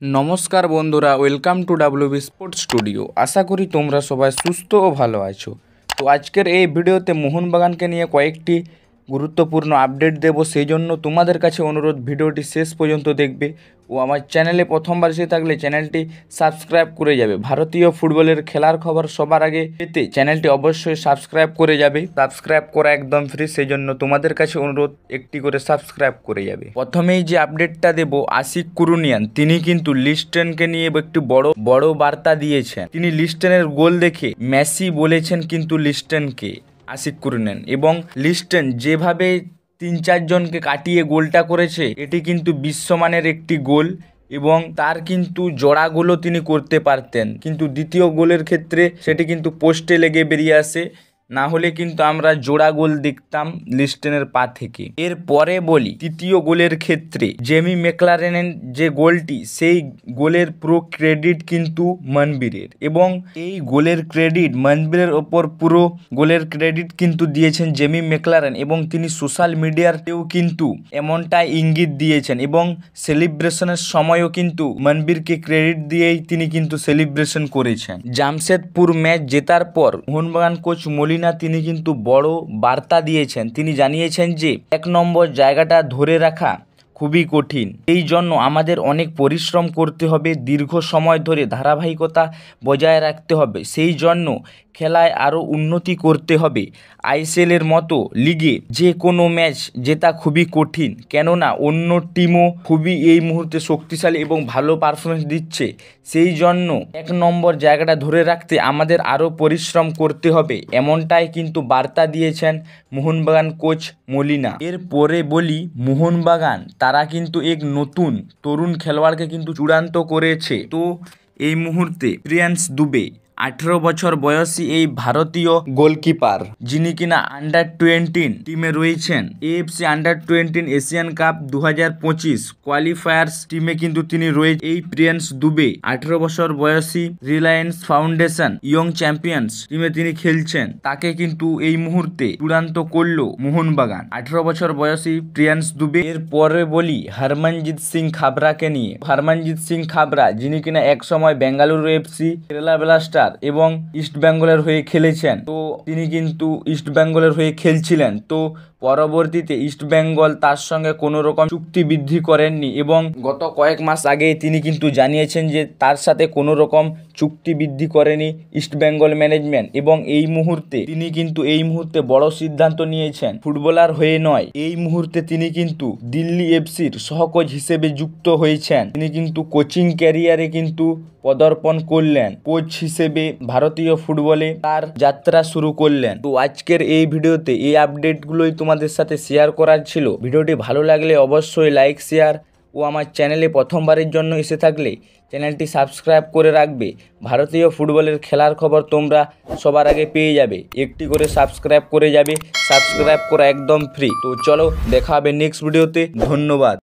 নমস্কার বন্ধুরা, welcome to WB sports studio. আশা করি তোমরা সবাই সুস্থ ও ভালো আছো। তো আজকের এই ভিডিওতে মোহনবাগানকে নিয়ে কয়েকটি গুরুত্বপূর্ণ আপডেট দেব, সেই জন্য তোমাদের কাছে অনুরোধ ভিডিওটি শেষ পর্যন্ত দেখবে ও আমার চ্যানেলে প্রথমবার এসে থাকলে চ্যানেলটি সাবস্ক্রাইব করে যাবে। ভারতীয় ফুটবলের খেলার খবর সবার আগে পেতে চ্যানেলটি অবশ্যই সাবস্ক্রাইব করে যাবে। সাবস্ক্রাইব করা একদম ফ্রি, সেই জন্য তোমাদের কাছে অনুরোধ একটি করে সাবস্ক্রাইব করে যাবে। প্রথমেই যে আপডেটটা দেব, আশিক কুরুনিয়ান তিনি কিন্তু লিস্টনকে নিয়ে একটি বড় বার্তা দিয়েছেন। তিনি লিস্টনের গোল দেখে মেসি বলেছেন কিন্তু লিস্টনকে, আশিক কুরুনিয়ান, এবং লিস্টন যেভাবে ৩-৪ জনকে কাটিয়ে গোলটা করেছে এটি কিন্তু বিশ্বমানের একটি গোল, এবং তার কিন্তু জোড়া গোলও তিনি করতে পারতেন, কিন্তু দ্বিতীয় গোলের ক্ষেত্রে সেটি কিন্তু পোস্টে লেগে বেরিয়ে আসে, না হলে কিন্তু আমরা জোড়া গোল দেখতাম লিস্টনের পা থেকে। এরপরে বলি তৃতীয় গোলের ক্ষেত্রে জেমি ম্যাকলারেনের যে গোলটি, সেই গোলের পুরো ক্রেডিট কিন্তু মনবীরের, এবং এই গোলের ক্রেডিট মনবীরের ওপর পুরো গোলের ক্রেডিট কিন্তু দিয়েছেন জেমি ম্যাকলারেন, এবং তিনি সোশ্যাল মিডিয়াতেও কিন্তু এমনটাই ইঙ্গিত দিয়েছেন, এবং সেলিব্রেশনের সময়ও কিন্তু মনবীরকে ক্রেডিট দিয়েই তিনি কিন্তু সেলিব্রেশন করেছেন। জামশেদপুর ম্যাচ জেতার পর মোহনবাগান কোচ মলিনা তিনি কিন্তু বড় বার্তা দিয়েছেন। তিনি জানিয়েছেন যে ১ নম্বর জায়গাটা ধরে রাখা খুবই কঠিন, এই জন্য আমাদের অনেক পরিশ্রম করতে হবে, দীর্ঘ সময় ধরে ধারাবাহিকতা বজায় রাখতে হবে, সেই জন্য খেলায় আরও উন্নতি করতে হবে। আইএসএলের মতো লিগে যে কোনো ম্যাচ জেতা খুবই কঠিন, কেননা অন্য টিমও খুবই এই মুহূর্তে শক্তিশালী এবং ভালো পারফরমেন্স দিচ্ছে, সেই জন্য ১ নম্বর জায়গাটা ধরে রাখতে আমাদের আরও পরিশ্রম করতে হবে, এমনটাই কিন্তু বার্তা দিয়েছেন মোহনবাগান কোচ মলিনা। এরপরে বলি মোহনবাগান তারা কিন্তু এক নতুন তরুণ খেলোয়াড়কে কিন্তু চূড়ান্ত করেছে। তো এই মুহূর্তে প্রিয়ান্স দুবে ১৮ বছর বয়সী এই ভারতীয় গোলকিপার, যিনি কিনা আন্ডার-20 টিমে রয়েছেন, AFC under-20 Asian cup ২০২৫ qualifiers টিমে কিন্তু তিনি রয়েছে। এই প্রিয়ান্স দুবে ১৮ বছর বয়সী রিলায়েন্স ফাউন্ডেশন ইয়ং চ্যাম্পিয়ন্স টিমে তিনি খেলছেন, তাকে কিন্তু এই মুহূর্তে চূড়ান্ত করলো মোহনবাগান, ১৮ বছর বয়সী প্রিয়ান্স দুবে। এরপরে বলি হরমনজিৎ সিং খাবরাকে নিয়ে। হরমনজিৎ সিং খাবরা, যিনি কিনা একসময় বেঙ্গালুরু এফসি, কেরালা ব্লাস্টার এবং ইস্ট বেঙ্গলের হয়ে খেলেছেন, তো তিনি কিন্তু ইস্ট বেঙ্গলের হয়ে খেলছিলেন, তো পরবর্তীতে ইস্ট বেঙ্গল তার সঙ্গে কোনো রকম চুক্তি বৃদ্ধি করেননি, এবং গত কয়েক মাস আগে তিনি কিন্তু জানিয়েছেন যে তার সাথে কোনো রকম চুক্তি বৃদ্ধি করেনি ইস্ট বেঙ্গল ম্যানেজমেন্ট, এবং এই মুহূর্তে তিনি কিন্তু বড় সিদ্ধান্ত নিয়েছেন, ফুটবলার হয়ে নয়, এই মুহূর্তে তিনি কিন্তু দিল্লি এফসির সহকোচ হিসেবে যুক্ত হয়েছেন। তিনি কিন্তু কোচিং ক্যারিয়ারে কিন্তু পদার্পণ করলেন, কোচ হিসেবে ভারতীয় ফুটবলে তার যাত্রা শুরু করলেন। তো আজকের এই ভিডিওতে এই আপডেটগুলোই তোমাদের সাথে শেয়ার করার ছিল। ভিডিওটি ভালো লাগলে অবশ্যই লাইক, শেয়ার ও আমার চ্যানেলে প্রথমবারের জন্য এসে থাকলে চ্যানেলটি সাবস্ক্রাইব করে রাখবে। ভারতীয় ফুটবলের খেলার খবর তোমরা সবার আগে পেয়ে যাবে, একটি করে সাবস্ক্রাইব করে যাবে, সাবস্ক্রাইব করা একদম ফ্রি। তো চলো দেখা হবে নেক্সট ভিডিওতে, ধন্যবাদ।